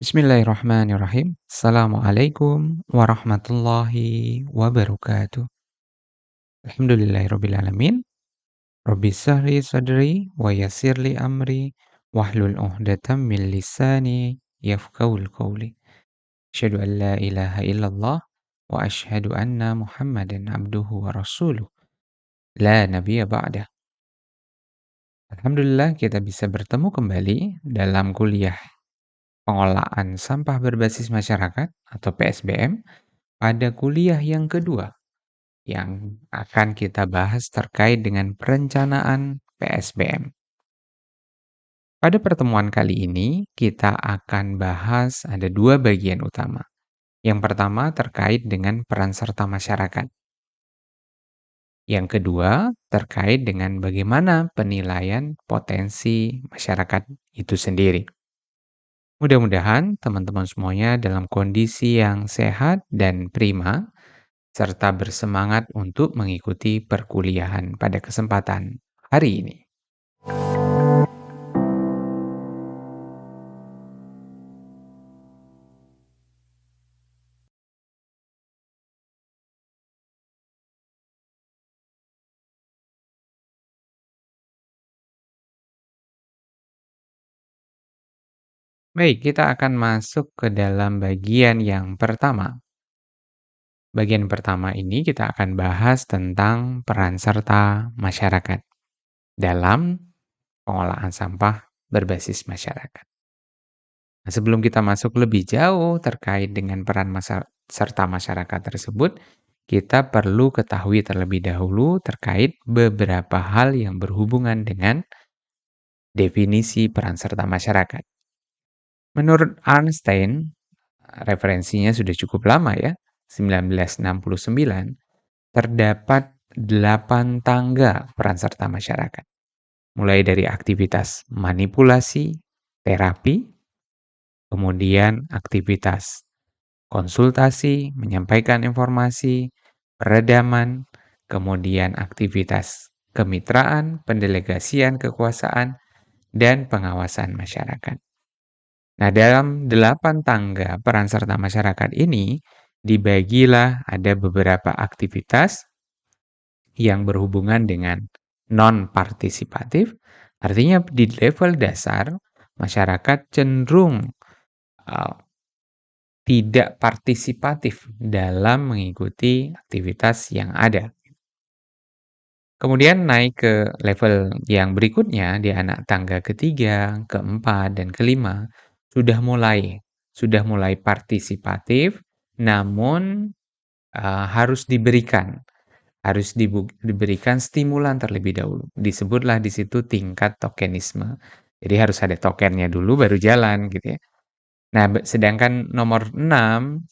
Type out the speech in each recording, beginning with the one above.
Bismillahirrahmanirrahim. Assalamualaikum warahmatullahi wabarakatuh. Alhamdulillahirrabbilalamin. Rabbi shrahli sadri wa yassirli amri wahlul 'uqdatam min lisani yafqahul qawli. Asyhadu an la ilaha illallah wa asyhadu anna Muhammadan abduhu wa rasuluh. La nabiyya ba'dah. Alhamdulillah kita bisa bertemu kembali dalam kuliah pengolahan sampah berbasis masyarakat atau PSBM pada kuliah yang kedua yang akan kita bahas terkait dengan perencanaan PSBM. Pada pertemuan kali ini, kita akan bahas ada dua bagian utama. Yang pertama terkait dengan peran serta masyarakat. Yang kedua terkait dengan bagaimana penilaian potensi masyarakat itu sendiri. Mudah-mudahan teman-teman semuanya dalam kondisi yang sehat dan prima, serta bersemangat untuk mengikuti perkuliahan pada kesempatan hari ini. Baik, kita akan masuk ke dalam bagian yang pertama. Bagian pertama ini kita akan bahas tentang peran serta masyarakat dalam pengolahan sampah berbasis masyarakat. Nah, sebelum kita masuk lebih jauh terkait dengan peran serta masyarakat tersebut, kita perlu ketahui terlebih dahulu terkait beberapa hal yang berhubungan dengan definisi peran serta masyarakat. Menurut Einstein, referensinya sudah cukup lama ya, 1969, terdapat 8 tangga peran serta masyarakat. Mulai dari aktivitas manipulasi, terapi, kemudian aktivitas konsultasi, menyampaikan informasi, peredaman, kemudian aktivitas kemitraan, pendelegasian kekuasaan, dan pengawasan masyarakat. Nah, dalam 8 tangga peran serta masyarakat ini, dibagilah ada beberapa aktivitas yang berhubungan dengan non-partisipatif, artinya di level dasar, masyarakat cenderung tidak partisipatif dalam mengikuti aktivitas yang ada. Kemudian naik ke level yang berikutnya, di anak tangga ketiga, keempat, dan kelima, sudah mulai partisipatif, namun harus diberikan stimulan terlebih dahulu. Disebutlah di situ tingkat tokenisme. Jadi harus ada tokennya dulu baru jalan gitu ya. Nah, sedangkan nomor 6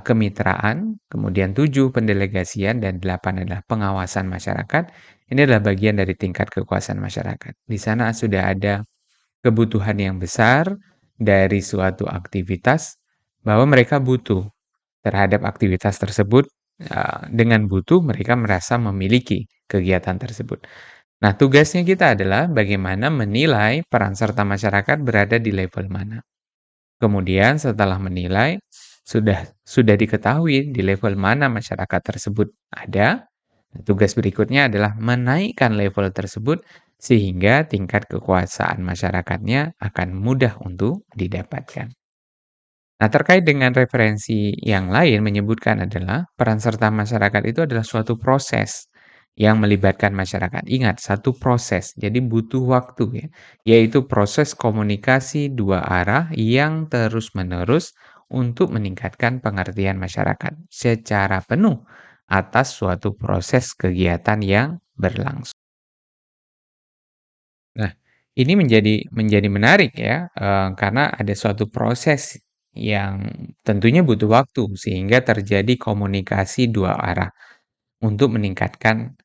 kemitraan, kemudian 7 pendelegasian, dan 8 adalah pengawasan masyarakat. Ini adalah bagian dari tingkat kekuasaan masyarakat. Di sana sudah ada kebutuhan yang besar dari suatu aktivitas bahwa mereka butuh terhadap aktivitas tersebut. Dengan butuh mereka merasa memiliki kegiatan tersebut. Nah, tugasnya kita adalah bagaimana menilai peran serta masyarakat berada di level mana. Kemudian setelah menilai, sudah diketahui di level mana masyarakat tersebut ada, tugas berikutnya adalah menaikkan level tersebut sehingga tingkat kekuasaan masyarakatnya akan mudah untuk didapatkan. Nah, terkait dengan referensi yang lain menyebutkan adalah peran serta masyarakat itu adalah suatu proses yang melibatkan masyarakat. Ingat, satu proses, jadi butuh waktu ya, yaitu proses komunikasi dua arah yang terus-menerus untuk meningkatkan pengertian masyarakat secara penuh atas suatu proses kegiatan yang berlangsung. Nah, ini menjadi menarik ya, karena ada suatu proses yang tentunya butuh waktu sehingga terjadi komunikasi dua arah untuk meningkatkan,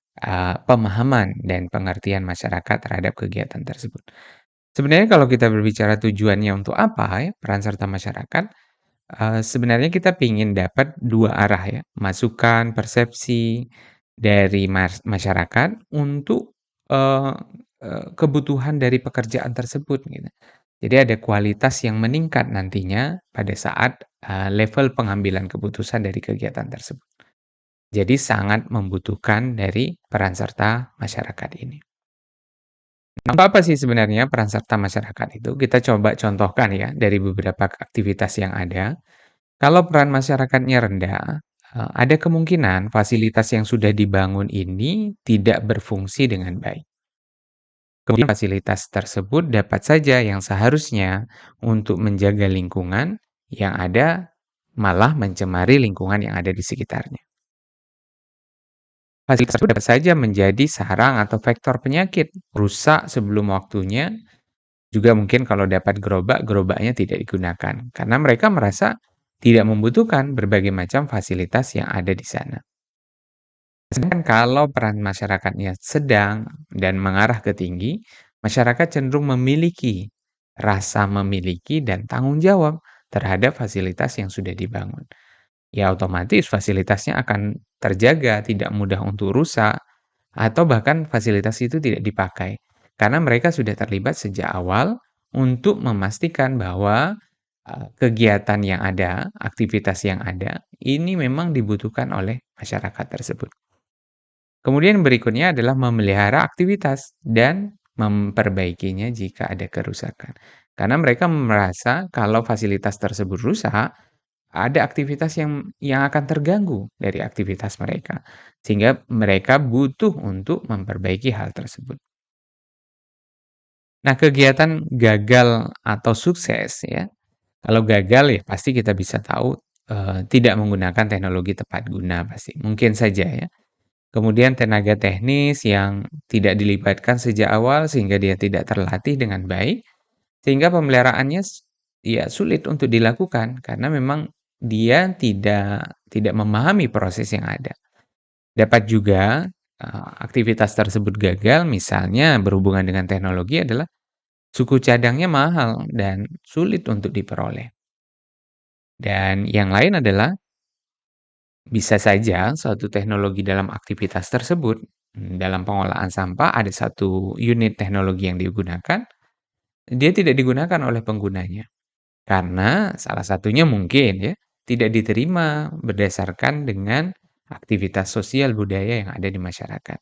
pemahaman dan pengertian masyarakat terhadap kegiatan tersebut. Sebenarnya kalau kita berbicara tujuannya untuk apa ya, peran serta masyarakat, sebenarnya kita ingin dapat dua arah ya, masukan, persepsi dari masyarakat untuk, eee eee, kebutuhan dari pekerjaan tersebut gitu. Jadi ada kualitas yang meningkat nantinya pada saat, level pengambilan keputusan dari kegiatan tersebut. Jadi sangat membutuhkan dari peran serta masyarakat ini. Apa sih sebenarnya peran serta masyarakat itu? Kita coba contohkan ya dari beberapa aktivitas yang ada. Kalau peran masyarakatnya rendah, ada kemungkinan fasilitas yang sudah dibangun ini tidak berfungsi dengan baik. Kemudian fasilitas tersebut dapat saja yang seharusnya untuk menjaga lingkungan yang ada malah mencemari lingkungan yang ada di sekitarnya. Fasilitas tersebut dapat saja menjadi sarang atau vektor penyakit, rusak sebelum waktunya, juga mungkin kalau dapat gerobak, gerobaknya tidak digunakan karena mereka merasa tidak membutuhkan berbagai macam fasilitas yang ada di sana. Sedangkan kalau peran masyarakatnya sedang dan mengarah ke tinggi, masyarakat cenderung memiliki rasa memiliki dan tanggung jawab terhadap fasilitas yang sudah dibangun. Ya otomatis fasilitasnya akan terjaga, tidak mudah untuk rusak, atau bahkan fasilitas itu tidak dipakai. Karena mereka sudah terlibat sejak awal untuk memastikan bahwa kegiatan yang ada, aktivitas yang ada, ini memang dibutuhkan oleh masyarakat tersebut. Kemudian berikutnya adalah memelihara aktivitas dan memperbaikinya jika ada kerusakan. Karena mereka merasa kalau fasilitas tersebut rusak, ada aktivitas yang akan terganggu dari aktivitas mereka. Sehingga mereka butuh untuk memperbaiki hal tersebut. Nah, kegiatan gagal atau sukses ya. Kalau gagal ya pasti kita bisa tahu, tidak menggunakan teknologi tepat guna pasti, mungkin saja ya. Kemudian tenaga teknis yang tidak dilibatkan sejak awal sehingga dia tidak terlatih dengan baik, sehingga pemeliharaannya ya sulit untuk dilakukan karena memang dia tidak memahami proses yang ada. Dapat juga, aktivitas tersebut gagal misalnya berhubungan dengan teknologi adalah suku cadangnya mahal dan sulit untuk diperoleh. Dan yang lain adalah bisa saja suatu teknologi dalam aktivitas tersebut, dalam pengolahan sampah ada satu unit teknologi yang digunakan, dia tidak digunakan oleh penggunanya. Karena salah satunya mungkin ya, tidak diterima berdasarkan dengan aktivitas sosial budaya yang ada di masyarakat.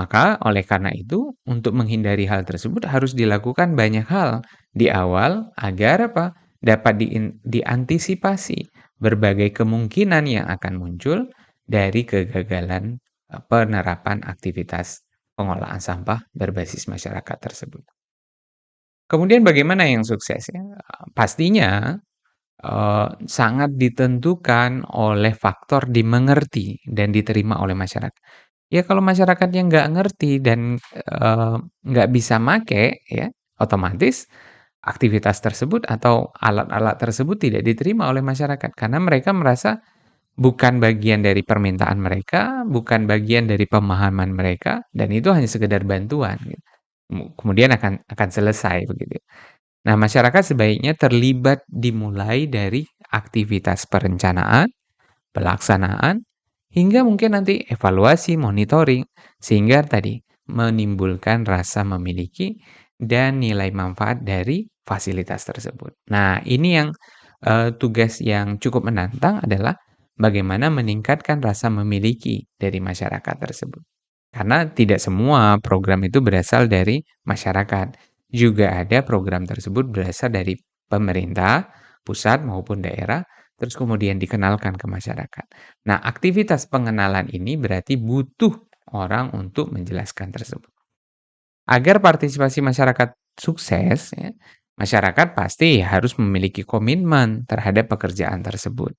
Maka oleh karena itu, untuk menghindari hal tersebut harus dilakukan banyak hal di awal agar apa? Dapat diantisipasi berbagai kemungkinan yang akan muncul dari kegagalan penerapan aktivitas pengolahan sampah berbasis masyarakat tersebut. Kemudian bagaimana yang sukses ya? Pastinya sangat ditentukan oleh faktor dimengerti dan diterima oleh masyarakat. Ya kalau masyarakatnya nggak ngerti dan, nggak bisa make ya, otomatis aktivitas tersebut atau alat-alat tersebut tidak diterima oleh masyarakat karena mereka merasa bukan bagian dari permintaan mereka, bukan bagian dari pemahaman mereka, dan itu hanya sekedar bantuan gitu. Kemudian akan selesai begitu. Nah, masyarakat sebaiknya terlibat dimulai dari aktivitas perencanaan, pelaksanaan, hingga mungkin nanti evaluasi, monitoring, sehingga tadi menimbulkan rasa memiliki dan nilai manfaat dari fasilitas tersebut. Nah, ini yang tugas yang cukup menantang adalah bagaimana meningkatkan rasa memiliki dari masyarakat tersebut. Karena tidak semua program itu berasal dari masyarakat. Juga ada program tersebut berasal dari pemerintah, pusat maupun daerah, terus kemudian dikenalkan ke masyarakat. Nah, aktivitas pengenalan ini berarti butuh orang untuk menjelaskan tersebut. Agar partisipasi masyarakat sukses, ya, masyarakat pasti harus memiliki komitmen terhadap pekerjaan tersebut.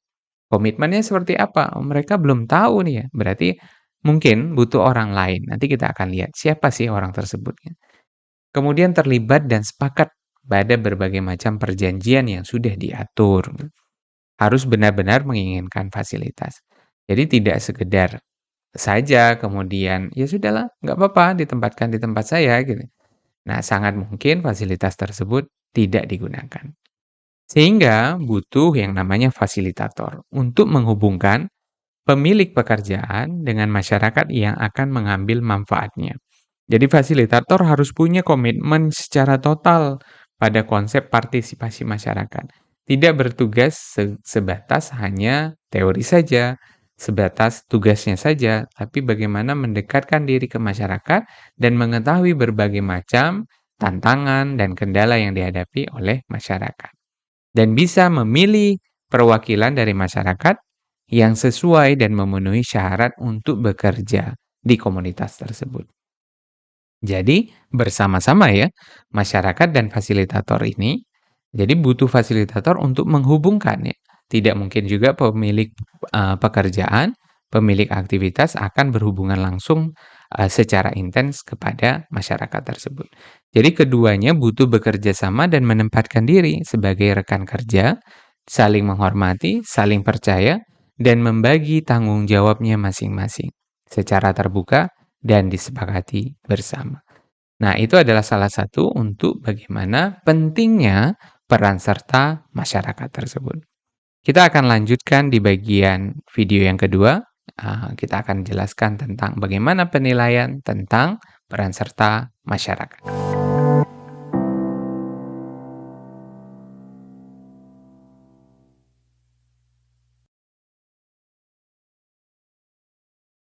Komitmennya seperti apa? Oh, mereka belum tahu nih ya, berarti mungkin butuh orang lain. Nanti kita akan lihat siapa sih orang tersebut. Ya. Kemudian terlibat dan sepakat pada berbagai macam perjanjian yang sudah diatur. Harus benar-benar menginginkan fasilitas. Jadi tidak sekedar saja kemudian, ya sudahlah, nggak apa-apa ditempatkan di tempat saya gitu. Nah, sangat mungkin fasilitas tersebut tidak digunakan. Sehingga butuh yang namanya fasilitator untuk menghubungkan pemilik pekerjaan dengan masyarakat yang akan mengambil manfaatnya. Jadi fasilitator harus punya komitmen secara total pada konsep partisipasi masyarakat. Tidak bertugas sebatas hanya teori saja, sebatas tugasnya saja, tapi bagaimana mendekatkan diri ke masyarakat dan mengetahui berbagai macam tantangan dan kendala yang dihadapi oleh masyarakat. Dan bisa memilih perwakilan dari masyarakat yang sesuai dan memenuhi syarat untuk bekerja di komunitas tersebut. Jadi bersama-sama ya, masyarakat dan fasilitator ini, jadi butuh fasilitator untuk menghubungkan ya. Tidak mungkin juga pemilik pekerjaan, pemilik aktivitas akan berhubungan langsung secara intens kepada masyarakat tersebut. Jadi keduanya butuh bekerja sama dan menempatkan diri sebagai rekan kerja, saling menghormati, saling percaya, dan membagi tanggung jawabnya masing-masing secara terbuka dan disepakati bersama. Nah, itu adalah salah satu untuk bagaimana pentingnya peran serta masyarakat tersebut. Kita akan lanjutkan di bagian video yang kedua. Kita akan jelaskan tentang bagaimana penilaian tentang peran serta masyarakat.